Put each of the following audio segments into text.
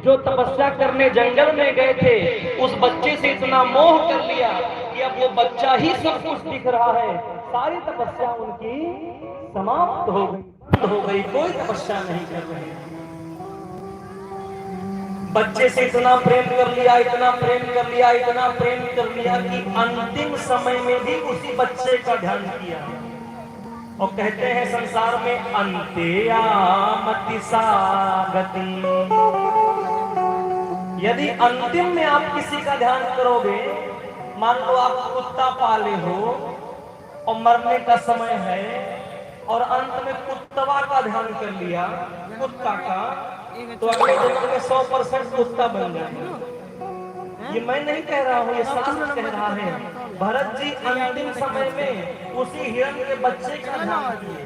जो तपस्या करने जंगल में गए थे उस बच्चे से इतना मोह कर लिया कि अब वो बच्चा ही सब कुछ दिख रहा है। सारी तपस्या उनकी समाप्त हो गई, बंद हो गई, कोई तपस्या नहीं कर रहे। बच्चे से इतना प्रेम कर लिया, इतना प्रेम कर लिया, इतना प्रेम कर लिया कि अंतिम समय में भी उसी बच्चे का ध्यान किया। और कहते हैं संसार में अंत्यामति सागति, यदि अंतिम में आप किसी का ध्यान करोगे, मान लो आप कुत्ता पाले हो और मरने का समय है और अंत में कुत्तवा का ध्यान कर लिया, कुत्ता का, तो अगले जन्म में 100% कुत्ता बन जाएगा। ये मैं नहीं कह रहा हूँ, ये शास्त्र कह रहा है। भरत जी अंतिम समय में उसी हिरण के बच्चे का ध्यान किए,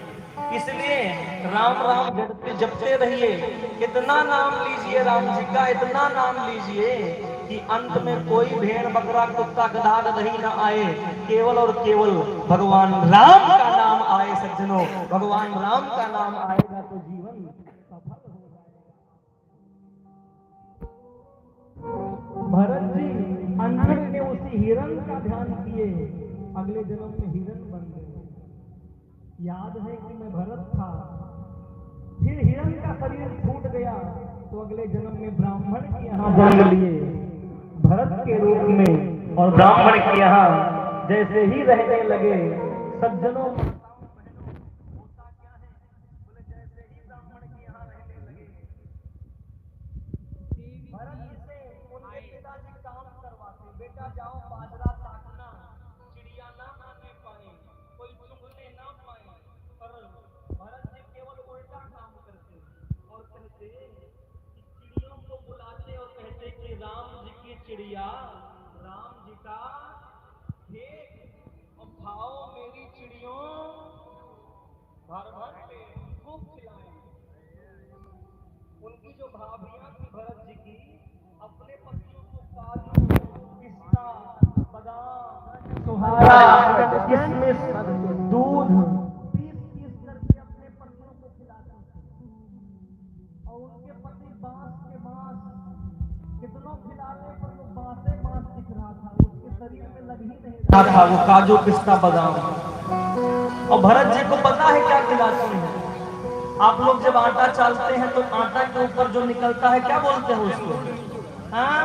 इसलिए राम राम जपते रहिए। इतना नाम लीजिए राम जी का, इतना नाम लीजिए कि अंत में कोई भेड़ बकरा कुत्ता गधा गधी न आए, केवल और केवल भगवान राम का नाम आए। सज्जनों, भगवान राम का नाम आएगा तो जीवन सफल हो जाएगा। भरत जी अंत में उसी हिरण का ध्यान किए, अगले जन्म में हिरण बन गए। याद है कि मैं भरत था, फिर हिरण का शरीर छूट गया तो अगले जन्म में ब्राह्मण के यहाँ जन्म लिए भरत के रूप में, और ब्राह्मण के यहाँ जैसे ही रहने लगे। सज्जनों, होता क्या है, बोले जैसे ही ब्राह्मण के यहाँ रहने लगे, भरत जी से उनके पिताजी काम करवाते, बेटा जाओ बाजरा ताकना, चिड़िया ना आने पाए, कोई चुगने ना पाए। पर भरत जी केवल उल्टा काम करते और कहते कि चिड़ियों को बुलाते और कहते कि राम जी की चिड़िया, राम जी का खेत, और खाओ मेरी चिड़ियों, भर भर के खूब खिलाएं। उनकी जो भाभियां थी भरत जी की, अपने पतियों को काजू, पिस्ता, बादाम, सुहारा, किशमिश, दूध पीस करके अपने पतियों को खिलाते थे। और उनके पति बांस के बांस कितनों खिलाने पर वो बांसे बांस दिख रहा था, उसके शरीर में लग ही नहीं रहा था वो काजू पिस्ता बादाम। और भरत जी को पता है क्या खिलाते हैं। आप लोग जब आटा चालते हैं तो आटा के ऊपर जो निकलता है क्या बोलते हैं उसको? हाँ,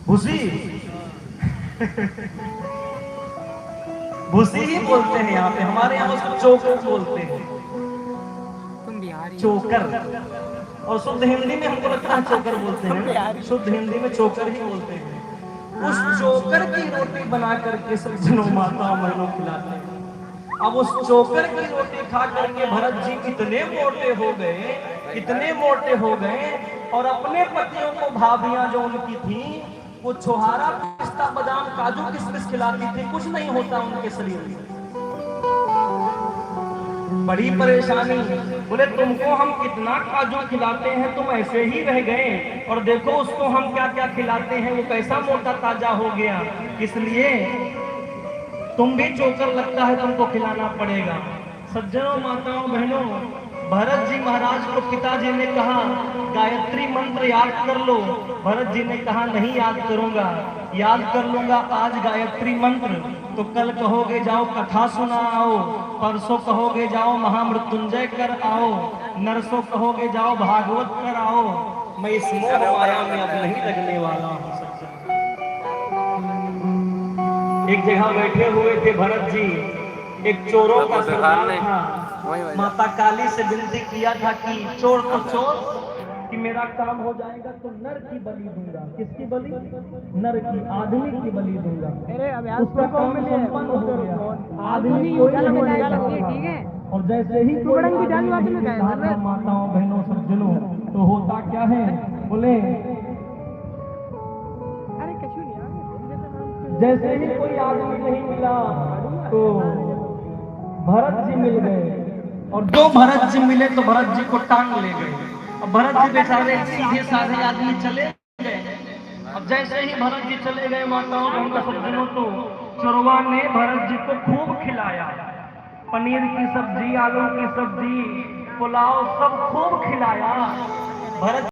भूसी। भूसी ही बोलते हैं यहाँ पे, हमारे यहाँ उसको चोकर बोलते हैं, चोकर। और शुद्ध हिंदी में हमको लगता है चोकर बोलते हैं, शुद्ध हिंदी में चोकर ही बोलते हैं। उस चोकर की रोटी बना करके सज्जनों माताओं बहनों खिलाते हैं। अब उस चोकर की रोटी खा करके भरत जी इतने मोटे हो गए, इतने मोटे हो गए, और अपने पतियों को भाभियां जो उनकी थी वो छोहारा, पिस्ता, बादाम, काजू किशमिश खिलाती थी, कुछ नहीं होता उनके शरीर में। बड़ी परेशानी, बोले तुमको हम कितना काजू खिलाते हैं, तुम ऐसे ही रह गए, और देखो उसको हम क्या क्या खिलाते हैं, वो कैसा मोटा ताजा हो गया, इसलिए तुम भी चोकर लगता है, तुमको खिलाना पड़ेगा। सज्जनों माताओं बहनों, भरत जी महाराज को पिताजी ने कहा गायत्री मंत्र याद कर लो। भरत जी ने कहा नहीं याद करूंगा, याद कर लूंगा आज गायत्री मंत्र तो कल कहोगे जाओ कथा सुना आओ, परसों कहोगे जाओ महामृत्युंजय कर आओ, नरसों कहोगे जाओ भागवत कर आओ। मैं इस मोह माया में अब नहीं लगने वाला हूँ। एक जगह बैठे हुए थे भरत जी, एक चोरों का सरदार था। माता काली से विनती किया था कि चोर तो चोर, कि मेरा काम हो जाएगा तो नर की बलि दूंगा। किसकी बलि? नर की, आदमी की बलि दूंगा। उसका काम संपन्न हो गया, आदमी कोई नहीं मिला। ठीक है। और जैसे ही माताओं बहनों सज्जनों, तो होता क्या है, बोले जैसे ही कोई आदमी नहीं मिला तो भरत जी मिल गए, और जो भरत जी मिले तो भरत जी को टांग ले गए। अब भरत जी बेचारे सीधे साधे आदमी चले गए। अब जैसे ही भरत जी चले गए माताओं बहनों सज्जनों, तो चोरवा ने भरत जी को खूब खिलाया, पनीर की सब्जी, आलू की सब्जी, पुलाव सब खूब खिलाया। भरत